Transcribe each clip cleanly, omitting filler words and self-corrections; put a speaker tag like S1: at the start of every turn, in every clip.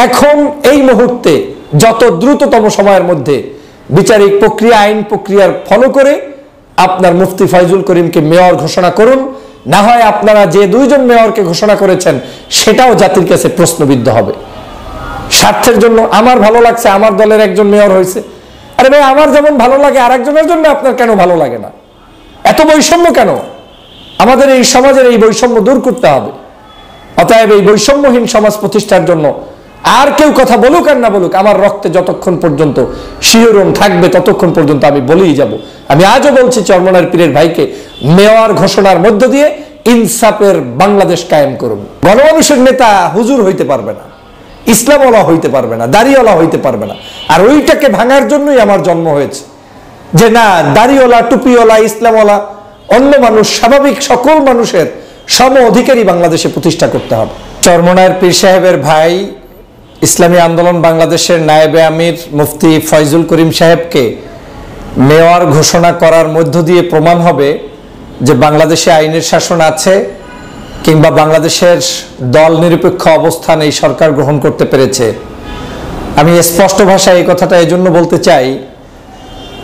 S1: এখন এই মুহূর্তে যত দ্রুততম সময়ের মধ্যে বিচারিক প্রক্রিয়া আইন প্রক্রিয়ার ফলো করে আপনার মুফতি ফয়জুল করিমকে মেয়র ঘোষণা করুন, না হয় আপনারা যে দুইজন মেয়রকে ঘোষণা করেছেন সেটাও জাতির কাছে প্রশ্নবিদ্ধ হবে। স্বার্থের জন্য আমার ভালো লাগছে, আমার দলের একজন মেয়র হয়েছে, আরে ভাই আমার যেমন ভালো লাগে আরেকজনের জন্য আপনার কেন ভালো লাগে না? এত বৈষম্য কেন? আমাদের এই সমাজের এই বৈষম্য দূর করতে হবে। অতএব এই বৈষম্যহীন সমাজ প্রতিষ্ঠার জন্য আর কেউ কথা বলুক আর না বলুক, আমার রক্তে যতক্ষণ পর্যন্ত শিহরণ থাকবে ততক্ষণ পর্যন্ত আমি বলেই যাব। আমি আজও বলছি চরমনার পীরের ভাইকে মেয়র ঘোষণার মধ্য দিয়ে ইনসাফের বাংলাদেশ কায়েম করুন। গণমানুষের নেতা হুজুর হইতে পারবে না, ইসলামওয়ালা হইতে পারবে না, দাড়িওয়ালা হইতে পারবে না। আর ওইটাকে ভাঙার জন্যই আমার জন্ম হয়েছে, যে না দাড়িওয়ালা, টুপিওয়ালা, ইসলামওয়ালা, অন্য মানুষ, স্বাভাবিক সকল মানুষের সম অধিকারী বাংলাদেশে প্রতিষ্ঠা করতে হবে। চরমনার পীর সাহেবের ভাই ইসলামী আন্দোলন বাংলাদেশের নায়েবে আমির মুফতি ফয়জুল করিম সাহেবকে মেয়র ঘোষণা করার মধ্য দিয়ে প্রমাণ হবে যে বাংলাদেশে আইনের শাসন আছে, কিংবা বাংলাদেশের দল নিরপেক্ষ অবস্থান এই সরকার গ্রহণ করতে পেরেছে। আমি স্পষ্ট ভাষায় এই কথাটা এই জন্য বলতে চাই,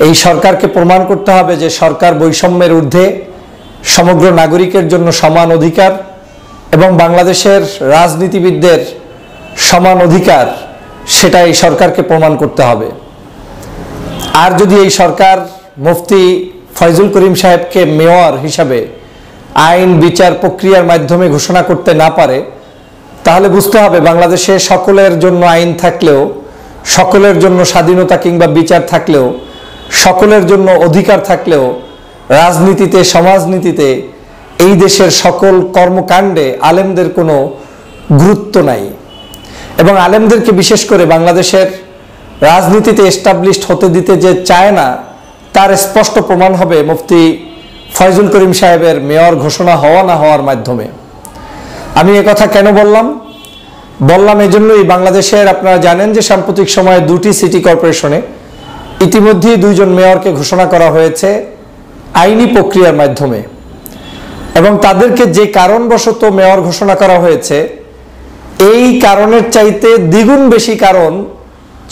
S1: এই সরকারকে প্রমাণ করতে হবে যে সরকার বৈষম্যের ঊর্ধ্বে, সমগ্র নাগরিকের জন্য সমান অধিকার এবং বাংলাদেশের রাজনীতিবিদদের সমান অধিকার, সেটা এই সরকারকে প্রমাণ করতে হবে। আর যদি এই সরকার মুফতি ফয়জুল করিম সাহেবকে মেয়র হিসাবে আইন বিচার প্রক্রিয়ার মাধ্যমে ঘোষণা করতে না পারে, তাহলে বুঝতে হবে বাংলাদেশে সকলের জন্য আইন থাকলেও, সকলের জন্য স্বাধীনতা কিংবা বিচার থাকলেও, সকলের জন্য অধিকার থাকলেও রাজনীতিতে, সমাজনীতিতে, এই দেশের সকল কর্মকাণ্ডে আলেমদের কোনো গুরুত্ব নাই। এবং আলেমদেরকে বিশেষ করে বাংলাদেশের রাজনীতিতে এস্টাবলিশড হতে দিতে যে চায় না, তার স্পষ্ট প্রমাণ হবে মুফতি ফয়জুল করিম সাহেবের মেয়র ঘোষণা হওয়া না হওয়ার মাধ্যমে। আমি কথা কেন বললাম এজন্যই, বাংলাদেশের আপনারা জানেন যে সাম্প্রতিক সময়ে দুটি সিটি কর্পোরেশনে ইতিমধ্যেই দুইজন মেয়রকে ঘোষণা করা হয়েছে আইনি প্রক্রিয়ার মাধ্যমে, এবং তাদেরকে যে কারণবশত মেয়র ঘোষণা করা হয়েছে এই কারণের চাইতে দ্বিগুণ বেশি কারণ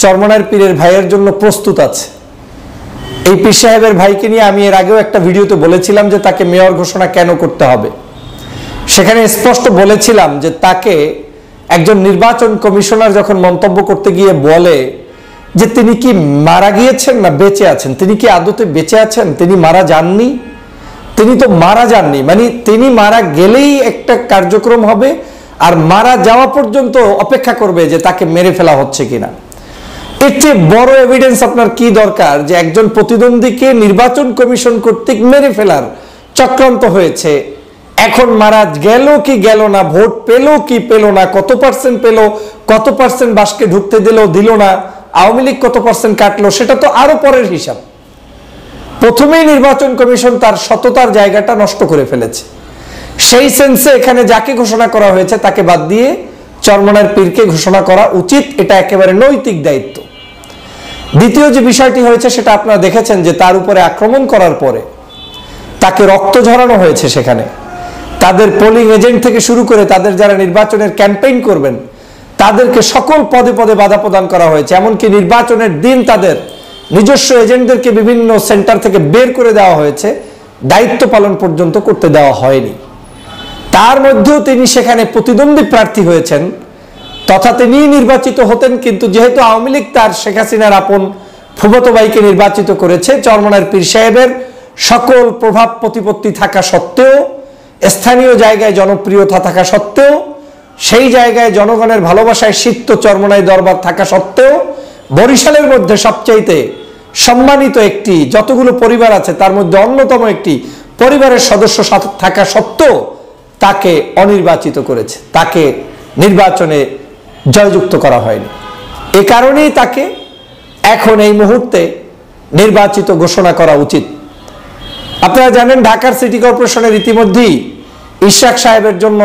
S1: চরমনার পীরের ভাইয়ের জন্য প্রস্তুত আছে। এই পীর সাহেবের ভাইকে নিয়ে আমি এর আগেও একটা ভিডিওতে বলেছিলাম যে তাকে মেয়র ঘোষণা কেন করতে হবে। সেখানে স্পষ্ট বলেছিলাম যে তাকে একজন নির্বাচন কমিশনার যখন মন্তব্য করতে গিয়ে বলে যে তিনি কি মারা গিয়েছেন না বেঁচে আছেন, তিনি কি আদতে বেঁচে আছেন, তিনি মারা যাননি, তিনি তো মারা যাননি, মানে তিনি মারা গেলেই একটা কার্যক্রম হবে আর মারা যাওয়া পর্যন্ত অপেক্ষা করবে যে তাকে মেরে ফেলা হচ্ছে কিনা। এর চেয়ে বড় এভিডেন্স আপনার কি দরকার যে একজন প্রতিদ্বন্দ্বীকে নির্বাচন কমিশন কর্তৃক মেরে ফেলার চক্রান্ত হয়েছে, এখন মারা গেল কি গেল না, ভোট পেল কি পেল না, কত পার্সেন্ট পেল, কত পার্সেন্ট বাসকে ঢুকতে দিল না, আওয়ামী লীগ কত পার্সেন্ট কাটলো, সেটা তো আরো পরের হিসাব। প্রথমেই নির্বাচন কমিশন তার সততার জায়গাটা নষ্ট করে ফেলেছে। সেই সেন্সে এখানে যাকে ঘোষণা করা হয়েছে তাকে বাদ দিয়ে চরমনার পীরকে ঘোষণা করা উচিত, এটা একেবারে নৈতিক দায়িত্ব। দ্বিতীয় যে বিষয়টি হয়েছে সেটা আপনারা দেখেছেন যে তার উপরে আক্রমণ করার পরে তাকে রক্ত ঝরানো হয়েছে। সেখানে তাদের পোলিং এজেন্ট থেকে শুরু করে তাদের যারা নির্বাচনের ক্যাম্পেইন করবেন তাদেরকে সকল পদে পদে বাধা প্রদান করা হয়েছে। এমনকি নির্বাচনের দিন তাদের নিজস্ব এজেন্টদেরকে বিভিন্ন সেন্টার থেকে বের করে দেওয়া হয়েছে, দায়িত্ব পালন পর্যন্ত করতে দেওয়া হয়নি। তার মধ্যেও তিনি সেখানে প্রতিদ্বন্দ্বী প্রার্থী হয়েছেন, তথা তিনি নির্বাচিত হতেন, কিন্তু যেহেতু আওয়ামী লীগ তার শেখ হাসিনার আপন ফুফাতো ভাইকে নির্বাচিত করেছে, চরমনার পীর সাহেবের সকল প্রভাব প্রতিপত্তি থাকা সত্ত্বেও, স্থানীয় জায়গায় জনপ্রিয়তা থাকা সত্ত্বেও, সেই জায়গায় জনগণের ভালোবাসায় সিক্ত চরমনাই দরবার থাকা সত্ত্বেও, বরিশালের মধ্যে সবচাইতে সম্মানিত একটি যতগুলো পরিবার আছে তার মধ্যে অন্যতম একটি পরিবারের সদস্য থাকা সত্ত্বেও তাকে অনির্বাচিত করেছে, তাকে নির্বাচনে জয়যুক্ত করা হয়নি। এ কারণেই তাকে এখন এই মুহূর্তে নির্বাচিত ঘোষণা করা উচিত। আপনারা জানেন ঢাকার সিটি কর্পোরেশনের ইতিমধ্যেই ইশাক সাহেবের জন্য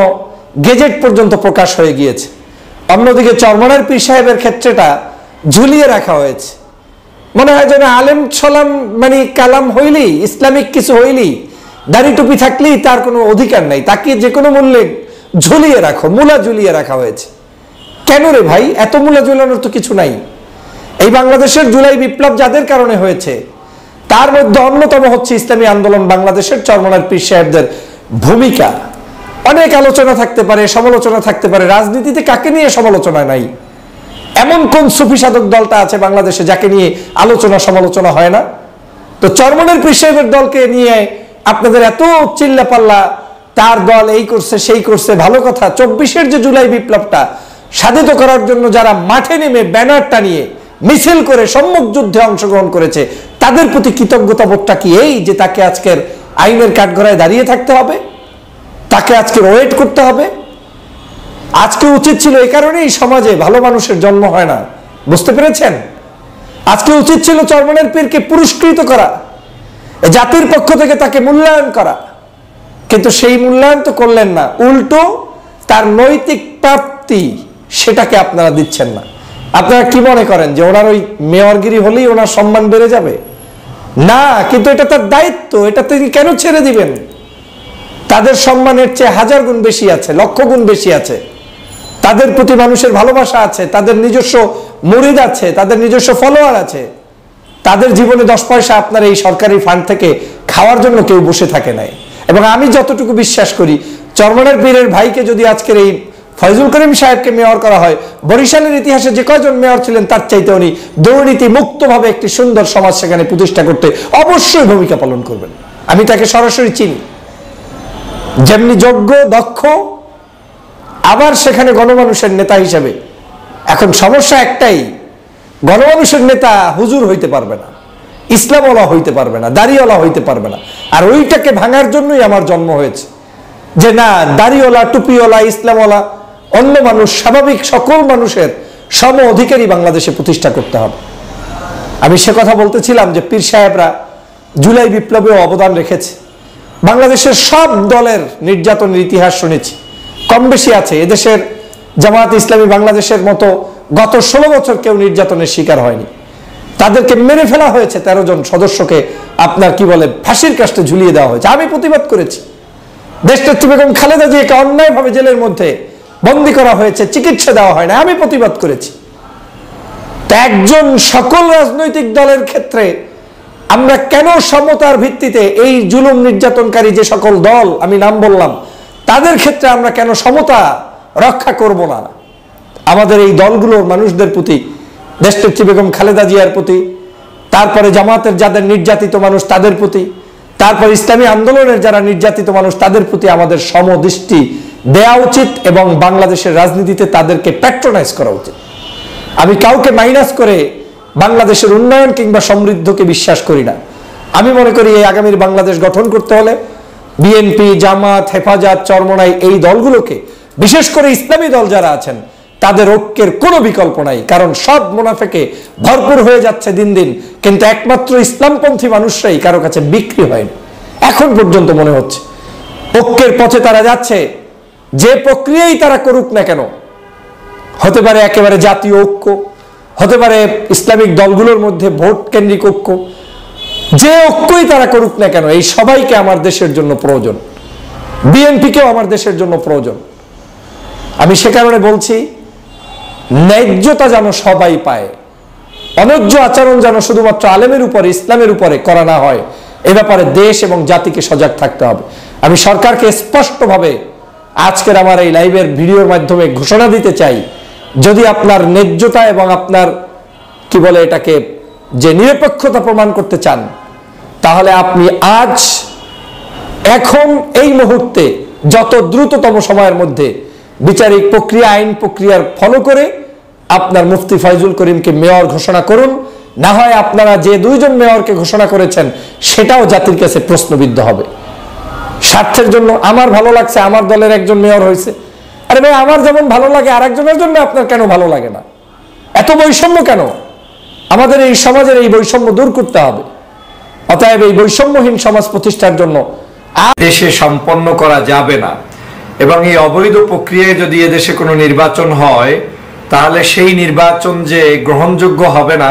S1: গেজেট পর্যন্ত প্রকাশ হয়ে গিয়েছে। অন্যদিকে চরমনার পীর সাহেবের ক্ষেত্রেটা ঝুলিয়ে রাখা হয়েছে। মনে হয় যেন আলেম ছলাম মানে কালাম হইলেই, ইসলামিক কিছু হইলেই, দাড়ি টুপি থাকলেই তার কোনো অধিকার নাই, তাকে যে কোনো মূল্যে ঝুলিয়ে রাখো, মূলা ঝুলিয়ে রাখা হয়েছে। কেন রে ভাই, এত মূলা ঝুলানোর তো কিছু নাই। এই বাংলাদেশের জুলাই বিপ্লব যাদের কারণে হয়েছে তার মধ্যে অন্যতম হচ্ছে ইসলামী আন্দোলন বাংলাদেশের চরমনার পীর সাহেবদের ভূমিকা। অনেক আলোচনা থাকতে পারে, সমালোচনা থাকতে পারে, রাজনীতিতে কাকে নিয়ে সমালোচনা নাই? এমন কোন সুফি সাধক দলটা আছে বাংলাদেশে যাকে নিয়ে আলোচনা সমালোচনা হয় না? তো চরমনের পীর সাহেবের দলকে নিয়ে আপনাদের এত চিল্লা পাল্লা, তার দল এই করছে সেই করছে, ভালো কথা। 24-এর যে জুলাই বিপ্লবটা সাধিত করার জন্য যারা মাঠে নেমে ব্যানার টানিয়ে মিছিল করে সম্মুখ যুদ্ধে অংশগ্রহণ করেছে তাদের প্রতি কৃতজ্ঞতা বোধটা কি এই যে তাকে আজকের আইনের কাঠগড়ায় দাঁড়িয়ে থাকতে হবে, তাকে আজকে ওয়েট করতে হবে? আজকে উচিত ছিল, এই কারণেই সমাজে ভালো মানুষের জন্ম হয় না, বুঝতে পেরেছেন? আজকে উচিত ছিল চরমনের পীরকে পুরস্কৃত করা, জাতির পক্ষ থেকে তাকে মূল্যায়ন করা, কিন্তু সেই মূল্যায়ন তো করলেন না, উল্টো তার নৈতিক প্রাপ্তি সেটাকে আপনারা দিচ্ছেন না। আপনারা কি মনে করেন যে ওনার ওই মেয়রগিরি হলেই ওনার সম্মান বেড়ে যাবে? না, কিন্তু এটা তার দায়িত্ব, এটা তিনি কেন ছেড়ে দিবেন? তাদের সম্মানের চেয়ে 1000 গুণ বেশি আছে, লক্ষ গুণ বেশি আছে। তাদের প্রতি মানুষের ভালোবাসা আছে, তাদের নিজস্ব মুরিদ আছে, তাদের নিজস্ব ফলোয়ার আছে। তাদের জীবনে 10 পয়সা আপনার এই সরকারি ফান্ড থেকে খাওয়ার জন্য কেউ বসে থাকে নাই। এবং আমি যতটুকু বিশ্বাস করি, চরমনের পীরের ভাইকে যদি আজকের এই ফয়জুল করিম সাহেবকে মেয়র করা হয়, বরিশালের ইতিহাসে যে কয়জন মেয়র ছিলেন তার চাইতে উনি দুর্নীতি মুক্তভাবে একটি সুন্দর সমাজ সেখানে প্রতিষ্ঠা করতে অবশ্যই ভূমিকা পালন করবেন। আমি তাকে সরাসরি চিনি, যেমনি যোগ্য, দক্ষ, আবার সেখানে গণমানুষের নেতা হিসেবে। এখন সমস্যা একটাই, গণমানুষের নেতা হুজুর হইতে পারবে না, ইসলামওয়ালা হইতে পারবে না, দাড়িওয়ালা হইতে পারবে না। আর ওইটাকে ভাঙার জন্যই আমার জন্ম হয়েছে, যে না, দাড়িওয়ালা, টুপিওয়ালা, ইসলামওয়ালা, অন্য মানুষ, স্বাভাবিক সকল মানুষের সম অধিকারী বাংলাদেশে প্রতিষ্ঠা করতে হবে। আমি সে কথা বলতেছিলাম যে পীর সাহেবরা জুলাই বিপ্লবেও অবদান রেখেছে। বাংলাদেশের সব দলের নির্যাতনের ইতিহাস শুনেছি, কম বেশি আছে। এদেশের জামায়াত ইসলামী বাংলাদেশের মতো গত 16 বছর কেউ নির্যাতনের শিকার হয়নি। তাদেরকে মেরে ফেলা হয়েছে, 13 জন সদস্যকে আপনার কি বলে ফাঁসির কাস্টে ঝুলিয়ে দেওয়া হয়েছে। আমি প্রতিবাদ করেছি। দেশনেত্রী বেগম খালেদা জিয়াকে অন্যায়ভাবে জেলের মধ্যে বন্দী করা হয়েছে, চিকিৎসা দেওয়া হয় না, আমি প্রতিবাদ করেছি। তা একজন সকল রাজনৈতিক দলের ক্ষেত্রে আমরা কেন সমতার ভিত্তিতে এই জুলুম নির্যাতনকারী যে সকল দল আমি নাম বললাম তাদের ক্ষেত্রে আমরা কেন সমতা রক্ষা করব না? আমাদের এই দলগুলোর মানুষদের প্রতি, দেশনেত্রী বেগম খালেদা জিয়ার প্রতি, তারপরে জামাতের যাদের নির্যাতিত মানুষ তাদের প্রতি, তারপর ইসলামী আন্দোলনের যারা নির্যাতিত মানুষ তাদের প্রতি আমাদের সমদৃষ্টি দেয়া উচিত এবং বাংলাদেশের রাজনীতিতে তাদেরকে প্যাট্রোনাইজ করা উচিত। আমি কাউকে মাইনাস করে বাংলাদেশের উন্নয়ন কিংবা সমৃদ্ধকে বিশ্বাস করি না। আমি মনে করি এই আগামীর বাংলাদেশ গঠন করতে হলে বিএনপি, জামাত, হেফাজত, চরমনাই এই দলগুলোকে, বিশেষ করে ইসলামী দল যারা আছেন তাদের ঐক্যের কোনো বিকল্প নাই। কারণ সব মুনাফেকে ভরপুর হয়ে যাচ্ছে দিন দিন, কিন্তু একমাত্র ইসলামপন্থী মানুষরাই কারো কাছে বিক্রি হয়নি এখন পর্যন্ত। মনে হচ্ছে ঐক্যের পথে তারা যাচ্ছে, যে প্রক্রিয়াই তারা করুক না কেন, হতে পারে একেবারে জাতীয় ঐক্য, হতে পারে ইসলামিক দলগুলোর মধ্যে ভোট কেন্দ্রিক ঐক্য, যে ঐক্যই তারা করুক না কেন, এই সবাইকে আমার দেশের জন্য প্রয়োজন, বিএনপিকেও আমার দেশের জন্য প্রয়োজন। আমি সে কারণে বলছি, ন্যায্যতা যেন সবাই পায়, অন্যায্য আচরণ যেন শুধুমাত্র আলেমের উপরে, ইসলামের উপরে করা না হয়, এ ব্যাপারে দেশ এবং জাতিকে সজাগ থাকতে হবে। আমি সরকারকে স্পষ্টভাবে আজকের আমার এই লাইভের ভিডিওর মাধ্যমে ঘোষণা দিতে চাই, যদি আপনার ন্যায্যতা এবং আপনার কি বলে এটাকে যে নিরপেক্ষতা প্রমাণ করতে চান, তাহলে আপনি আজ, এখন, এই মুহূর্তে যত দ্রুততম সময়ের মধ্যে বিচারিক প্রক্রিয়া, আইন প্রক্রিয়ার ফলো করে আপনার মুফতি ফয়জুল করিমকে মেয়র ঘোষণা করুন। না হয় আপনারা যে 2 জন মেয়রকে ঘোষণা করেছেন সেটাও জাতির কাছে প্রশ্নবিদ্ধ হবে। স্বার্থের জন্য আমার ভালো লাগছে, আমার দলের একজন মেয়র হয়েছে, আরে ভাই আমার যেমন ভালো লাগে আরেকজনের জন্য আপনার কেন ভালো লাগে না? এত বৈষম্য কেন? আমাদের এই সমাজের এই বৈষম্য দূর করতে হবে। অতএব এই বৈষম্যহীন সমাজ প্রতিষ্ঠার জন্য দেশে সম্পন্ন করা যাবে না। এবং এই অবৈধ প্রক্রিয়ায় যদি এদেশে কোনো নির্বাচন হয় তাহলে সেই নির্বাচন যে গ্রহণযোগ্য হবে না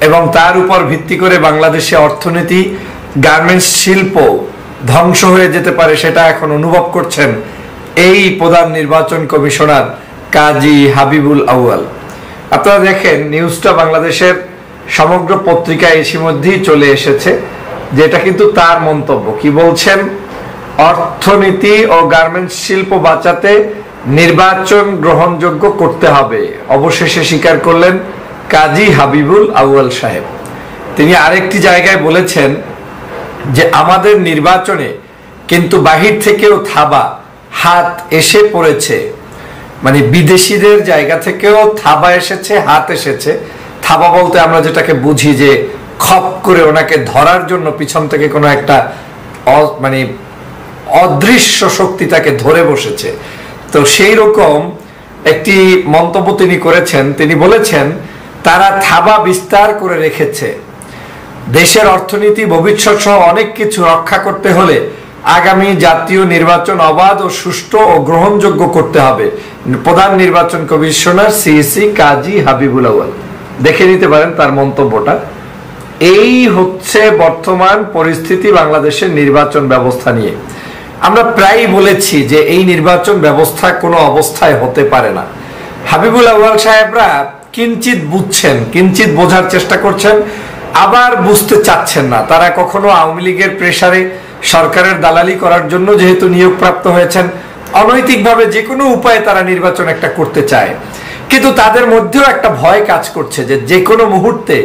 S1: এবং তার উপর ভিত্তি করে বাংলাদেশে অর্থনীতি, গার্মেন্টস শিল্প ধ্বংস হয়ে যেতে পারে, সেটা এখন অনুভব করছেন এই প্রধান নির্বাচন কমিশনার কাজী হাবিবুল আউয়াল। আপনারা দেখেন নিউজটা বাংলাদেশের সমগ্র পত্রিকায় ইতিমধ্যেই চলে এসেছে, যেটা কিন্তু তার মন্তব্য। কি বলছেন? অর্থনীতি ও গার্মেন্টস শিল্প বাঁচাতে নির্বাচন গ্রহণযোগ্য করতে হবে, অবশেষে স্বীকার করলেন কাজী হাবিবুল আউয়াল সাহেব। তিনি আরেকটি জায়গায় বলেছেন যে আমাদের নির্বাচনে কিন্তু বাহির থেকেও থাবা হাত এসে পড়েছে, মানে বিদেশিদের জায়গা থেকেও থাবা এসেছে, হাত এসেছে। থাবা বলতে আমরা যেটাকে বুঝি যে খপ করে ওনাকে ধরার জন্য পিছন থেকে কোনো একটা মানে অদৃশ্য শক্তি তাকে ধরে বসেছে। তো সেই রকম একটি মন্তব্য তিনি করেছেন। তিনি বলেছেন তারা থাবা বিস্তার করে রেখেছে। দেশের অর্থনীতি, ভবিষ্যৎ সহ অনেক কিছু রক্ষা করতে হলে আগামী জাতীয় নির্বাচন অবাধ ও সুষ্ঠু ও গ্রহণযোগ্য করতে হবে। প্রধান নির্বাচন কমিশনার সিইসি কাজী হাবিবুল আউয়াল। দেখে নিতে পারেন তার মন্তব্যটা। এই হচ্ছে বর্তমান পরিস্থিতি বাংলাদেশের নির্বাচন ব্যবস্থা নিয়ে। আমরা প্রায় বলেছি যে এই নির্বাচন ব্যবস্থা কোনো অবস্থায় হতে পারে না। হাবিবুল আউয়াল সাহেবরা কিঞ্চিত বুঝছেন, কিঞ্চিত বোঝার চেষ্টা করছেন, আবার বুঝতে চাচ্ছেন না। তারা কখনো আওয়ামী লীগের প্রেসারে সরকারের দালালি করার জন্য যেহেতু নিয়োগপ্রাপ্ত হয়েছেন, অনৈতিকভাবে যে কোনো উপায়ে তারা নির্বাচন একটা করতে চায়। কিন্তু তাদের মধ্যেও একটা ভয় কাজ করছে যে যে কোনো মুহূর্তে,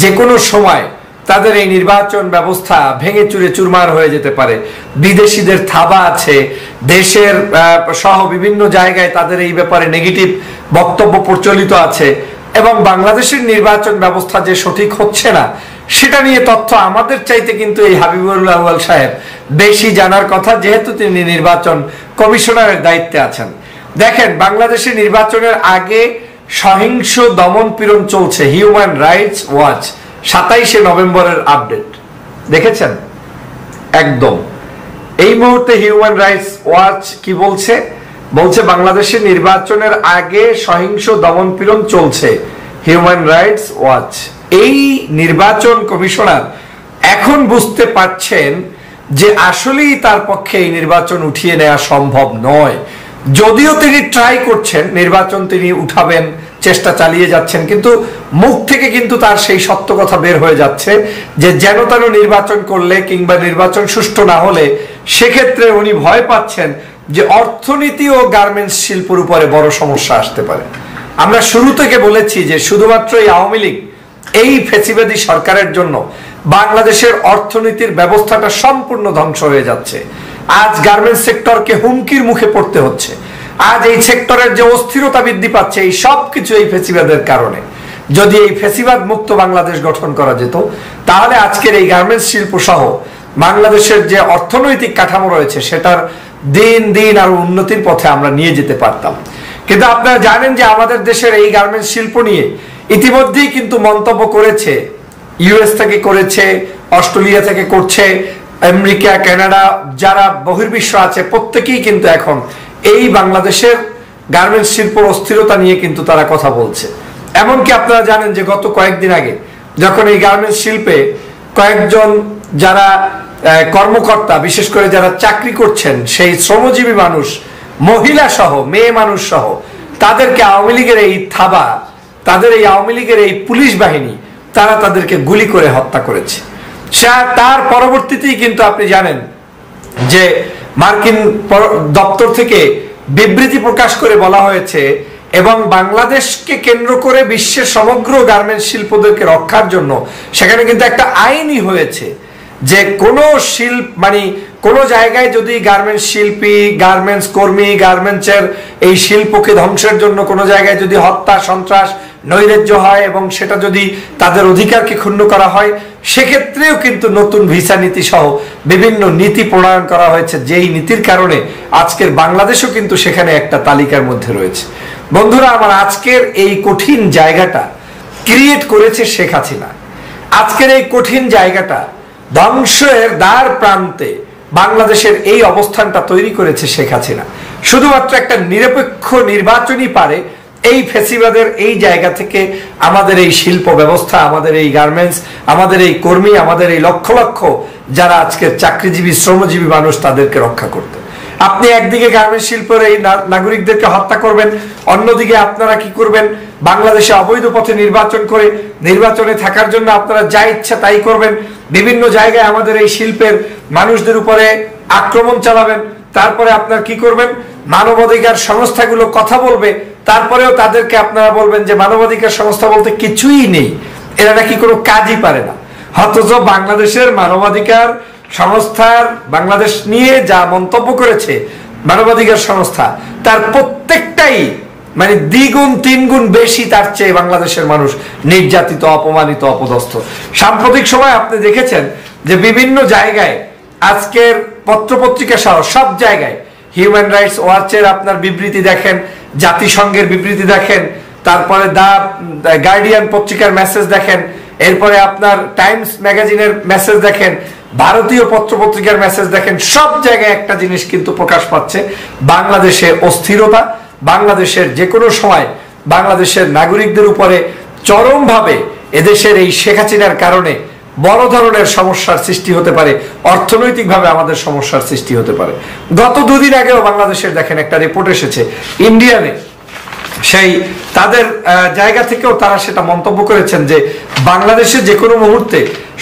S1: যে কোনো সময় তাদের এই নির্বাচন ব্যবস্থা ভেঙে চুরে চুরমার হয়ে যেতে পারে। বিদেশিদের থাবা আছে, দেশের সহ বিভিন্ন জায়গায় তাদের এই ব্যাপারে নেগেটিভ বক্তব্য প্রচলিত আছে, এবং বাংলাদেশের নির্বাচন ব্যবস্থা যে সঠিক হচ্ছে না সেটা নিয়ে তথ্য আমাদের চাইতে কিন্তু এই হাবিবুল আউয়াল সাহেব বেশি জানার কথা, যেহেতু তিনি নির্বাচন কমিশনারের দায়িত্বে আছেন। দেখেন, বাংলাদেশের নির্বাচনের আগে সহিংস দমন পীড়ন চলছে। হিউম্যান রাইটস ওয়াচ 27শে নভেম্বরের আপডেট দেখেছেন? একদম এই মুহূর্তে হিউম্যান রাইটস ওয়াচ কি বলছে? বলছে বাংলাদেশের নির্বাচনের আগে সহিংস দমন পীড়ন চলছে। Human rights watch. এই নির্বাচন কমিশনার এখন বুঝতে পারছেন যে আসলেই তার পক্ষে এই নির্বাচন উঠিয়ে নেওয়া সম্ভব নয়। যদিও তিনি ট্রাই করছেন, নির্বাচন তিনি উঠাবেন, চেষ্টা চালিয়ে যাচ্ছেন, কিন্তু মুখ থেকে কিন্তু তার সেই সত্য কথা বের হয়ে যাচ্ছে যে যেন তেন নির্বাচন করলে কিংবা নির্বাচন সুষ্ঠু না হলে সেক্ষেত্রে উনি ভয় পাচ্ছেন যে অর্থনীতি ও গার্মেন্টস শিল্পের উপরে বড় সমস্যা আসতে পারে। আমরা শুরু থেকে বলেছি যে শুধুমাত্র এই আওয়ামী লীগ, এই ফ্যাসিবাদী সরকারের জন্য বাংলাদেশের অর্থনীতির ব্যবস্থাটা সম্পূর্ণ ধ্বংস হয়ে যাচ্ছে। আজ গার্মেন্টস সেক্টরকে হুমকির মুখে পড়তে হচ্ছে। আজ এই সেক্টরের যে অস্থিরতা বৃদ্ধি পাচ্ছে, এই সব কিছু এই ফ্যাসিবাদের কারণে। যদি এই ফ্যাসিবাদ মুক্ত বাংলাদেশ গঠন করা যেত, তাহলে আজকের এই গার্মেন্টস শিল্প সহ বাংলাদেশের যে অর্থনৈতিক কাঠামো রয়েছে সেটার দিন দিন আরো উন্নতির পথে আমরা নিয়ে যেতে পারতাম। কিন্তু আপনারা জানেন যে আমাদের দেশের এই গার্মেন্টস শিল্প নিয়ে ইতিমধ্যেই কিন্তু মন্তব্য করেছে, ইউএস থেকে করেছে, অস্ট্রেলিয়া থেকে করছে, আমেরিকা, কানাডা, যারা বহির্বিশ্ব আছে প্রত্যেকেই কিন্তু এখন এই বাংলাদেশের গার্মেন্টস শিল্পর অস্থিরতা নিয়ে কিন্তু তারা কথা বলছে। এমনকি আপনারা জানেন যে গত কয়েকদিন আগে যখন এই গার্মেন্টস শিল্পে কয়েকজন যারা কর্মকর্তা, বিশেষ করে যারা চাকরি করছেন, সেই শ্রমজীবী মানুষ, মহিলা সহ, মেয়ে মানুষ সহ, তাদেরকে আওয়ামী লীগের এই থাবা, তাদের এই আওয়ামী লীগের এই পুলিশ বাহিনী, তারা তাদেরকে গুলি করে হত্যা করেছে। তার পরবর্তীতেই কিন্তু আপনি জানেন যে মার্কিন দপ্তর থেকে বিবৃতি প্রকাশ করে বলা হয়েছে, এবং বাংলাদেশকে কেন্দ্র করে বিশ্বের সমগ্র গার্মেন্টস শিল্পদেরকে রক্ষার জন্য সেখানে কিন্তু একটা আইনই হয়েছে যে কোনো মানে কোনো জায়গায় যদি গার্মেন্টস শিল্পী, গার্মেন্টস কর্মী, গার্মেন্টসের এই শিল্পকে ধ্বংসের জন্য কোনো জায়গায় যদি হত্যা, সন্ত্রাস, নৈরাজ্য হয় এবং সেটা যদি তাদের অধিকারকে ক্ষুণ্ণ করা হয়, সেক্ষেত্রেও কিন্তু নতুন ভিসা নীতি সহ বিভিন্ন নীতি প্রণয়ন করা হয়েছে, যেই নীতির কারণে আজকের বাংলাদেশও কিন্তু সেখানে একটা তালিকার মধ্যে রয়েছে। বন্ধুরা আমার, আজকের এই কঠিন জায়গাটা ক্রিয়েট করেছে শেখ হাসিনা। আজকের এই কঠিন জায়গাটা, ধ্বংসের দ্বার প্রান্তে বাংলাদেশের এই অবস্থানটা তৈরি করেছে শেখ হাসিনা। শুধুমাত্র একটা নিরপেক্ষ নির্বাচনই পারে এই ফ্যাসিবাদের এই জায়গা থেকে আমাদের এই শিল্প ব্যবস্থা, আমাদের এই গার্মেন্টস, আমাদের এই কর্মী, আমাদের এই লক্ষ লক্ষ যারা আজকের চাকরিজীবী, শ্রমজীবী মানুষ, তাদেরকে রক্ষা করতে। আপনি একদিকে গার্মেন্টস শিল্পের এই নাগরিকদেরকে হত্যা করবেন, অন্যদিকে আপনারা কি করবেন, বাংলাদেশে অবৈধ পথে নির্বাচন করে নির্বাচনে থাকার জন্য আপনারা যা ইচ্ছা তাই করবেন, বিভিন্ন জায়গায় আমাদের এই শিল্পের মানুষদের উপরে আক্রমণ চালাবেন। তারপরে আপনারা কি করবেন, মানবাধিকার সংস্থাগুলো কথা বলবে, তারপরেও তাদেরকে আপনারা বলবেন যে মানবাধিকার সংস্থা বলতে কিছুই নেই, এরা নাকি কোনো কাজই পারে না। অথচ বাংলাদেশের মানবাধিকার সংস্থার বাংলাদেশ নিয়ে যা মন্তব্য করেছে মানবাধিকার সংস্থা, তার প্রত্যেকটাই মানে দ্বিগুণ তিনগুণ বেশি তার চেয়ে বাংলাদেশের মানুষ নির্যাতিত, অপমানিত, অপদস্থ। সাম্প্রতিক সময় আপনি দেখেছেন যে বিভিন্ন জায়গায় আজকের পত্রপত্রিকা সহ সব জায়গায় হিউম্যান রাইটস ওয়াচের আপনার বিবৃতি দেখেন, জাতিসংঘের বিবৃতি দেখেন, তারপরে দা গার্ডিয়ান পত্রিকার মেসেজ দেখেন, এরপরে আপনার টাইমস ম্যাগাজিনের মেসেজ দেখেন, ভারতীয় পত্রপত্রিকার মেসেজ দেখেন, সব জায়গায় একটা জিনিস কিন্তু প্রকাশ পাচ্ছে, বাংলাদেশে অস্থিরতা, বাংলাদেশের যে কোনো সময় বাংলাদেশের নাগরিকদের উপরে চরমভাবে এদেশের এই শেখ হাসিনার কারণে বড় ধরনের সমস্যার সৃষ্টি হতে পারে, অর্থনৈতিকভাবে আমাদের সমস্যার সৃষ্টি হতে পারে। গত দুদিন আগেও বাংলাদেশের দেখেন একটা রিপোর্ট এসেছে ইন্ডিয়ানে, সেই তাদের জায়গা থেকেও তারা সেটা মন্তব্য করেছেন যে বাংলাদেশে যে কোনো মুহূর্তে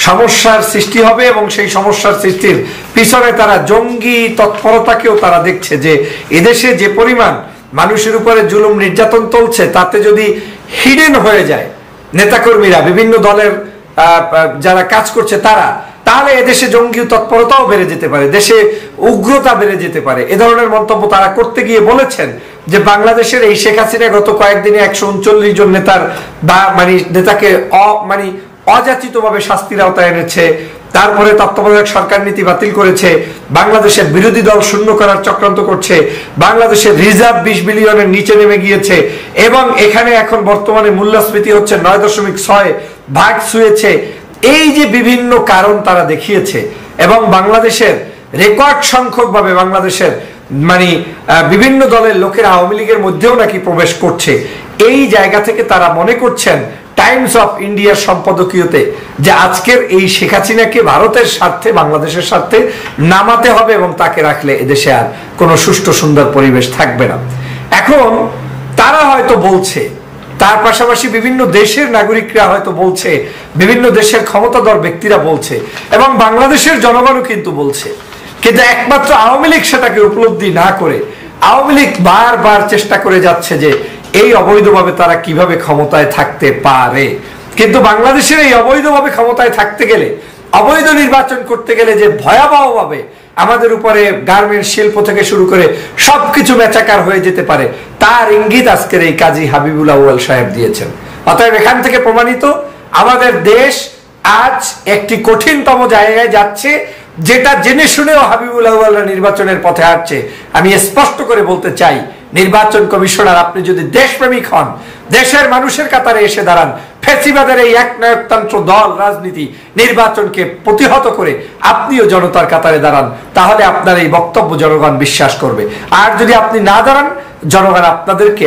S1: সমস্যার সৃষ্টি হবে এবং সেই সমস্যার সৃষ্টির পিছনে তারা জঙ্গি তৎপরতাকেও তারা দেখছে, যে এদেশে যে পরিমাণ মানুষের উপরে জুলুম নির্যাতন চলছে তাতে যদি হিডেন হয়ে যায় নেতাকর্মীরা, বিভিন্ন দলের যারা কাজ করছে তারা, তাহলে এদেশে জঙ্গি তৎপরতাও বেড়ে যেতে পারে, দেশে উগ্রতা বেড়ে যেতে পারে। এ ধরনের মন্তব্য তারা করতে গিয়ে বলেছেন যে বাংলাদেশের এই শেখ হাসিনা গত কয়েকদিনে 139 জন নেতার বা নেতাকে অযাচিতভাবে শাস্তির আওতায় এনেছে, তারপরে তত্ত্বাবধায়ক সরকার নীতি বাতিল করেছে, বাংলাদেশের বিরোধী দল শূন্য করার চক্রান্ত করছে, বাংলাদেশের রিজার্ভ 20 বিলিয়নের নিচে নেমে গিয়েছে এবং এখানে এখন বর্তমানে মূল্যস্ফীতি হচ্ছে 9.6 ছুঁয়েছে। এই যে বিভিন্ন কারণ তারা দেখিয়েছে এবং বাংলাদেশের রেকর্ড সংখ্যক ভাবে বাংলাদেশের বিভিন্ন দলের লোকেরা আওয়ামী লীগের মধ্যেও নাকি প্রবেশ করছে, এই জায়গা থেকে তারা মনে করছেন টাইমস অফ ইন্ডিয়ার সম্পাদকীয়তে যে আজকের এই শেখ হাসিনাকে ভারতের স্বার্থে বাংলাদেশের স্বার্থে নামাতে হবে এবং তাকে রাখলে এদেশে আর কোনো সুষ্ঠু সুন্দর পরিবেশ থাকবে না। এখন তারা হয়তো বলছে, তার পাশাপাশি বিভিন্ন দেশের নাগরিকরা হয়তো বলছে, বিভিন্ন দেশের ক্ষমতাধর ব্যক্তিরা বলছে এবং বাংলাদেশের জনগণও কিন্তু বলছে, কিন্তু একমাত্র আওয়ামী লীগ সেটাকে উপলব্ধি না করে আওয়ামী লীগ বারবার চেষ্টা করে যাচ্ছে যে এই অবৈধভাবে তারা কিভাবে ক্ষমতায় থাকতে পারে। কিন্তু বাংলাদেশের এই অবৈধভাবে ক্ষমতায় থাকতে গেলে, অবৈধ নির্বাচন করতে গেলে যে ভয়াবহভাবে আমাদের উপরে গার্মেন্টস শিল্প থেকে শুরু করে সবকিছু মেচাকার হয়ে যেতে পারে, তার ইঙ্গিত আজকের এই কাজী হাবিবুল আউয়াল সাহেব দিয়েছেন। অতএব এখান থেকে প্রমাণিত আমাদের দেশ আজ একটি কঠিনতম জায়গায় যাচ্ছে, যেটা জেনে শুনেও হাবিবুল আউয়ালরা নির্বাচনের পথে হাঁটছে। আমি স্পষ্ট করে বলতে চাই, নির্বাচন কমিশনার, আপনি যদি দেশপ্রেমিক হন, দেশের মানুষের কাতারে এসে দাঁড়ান, ফ্যাসিবাদের এই একনায়কতন্ত্র দল রাজনীতি নির্বাচনকে প্রতিহত করে আপনিও জনতার কাতারে দাঁড়ান, তাহলে আপনার এই বক্তব্য জনগণ বিশ্বাস করবে। আর যদি আপনি না দাঁড়ান, জনগণ আপনাদেরকে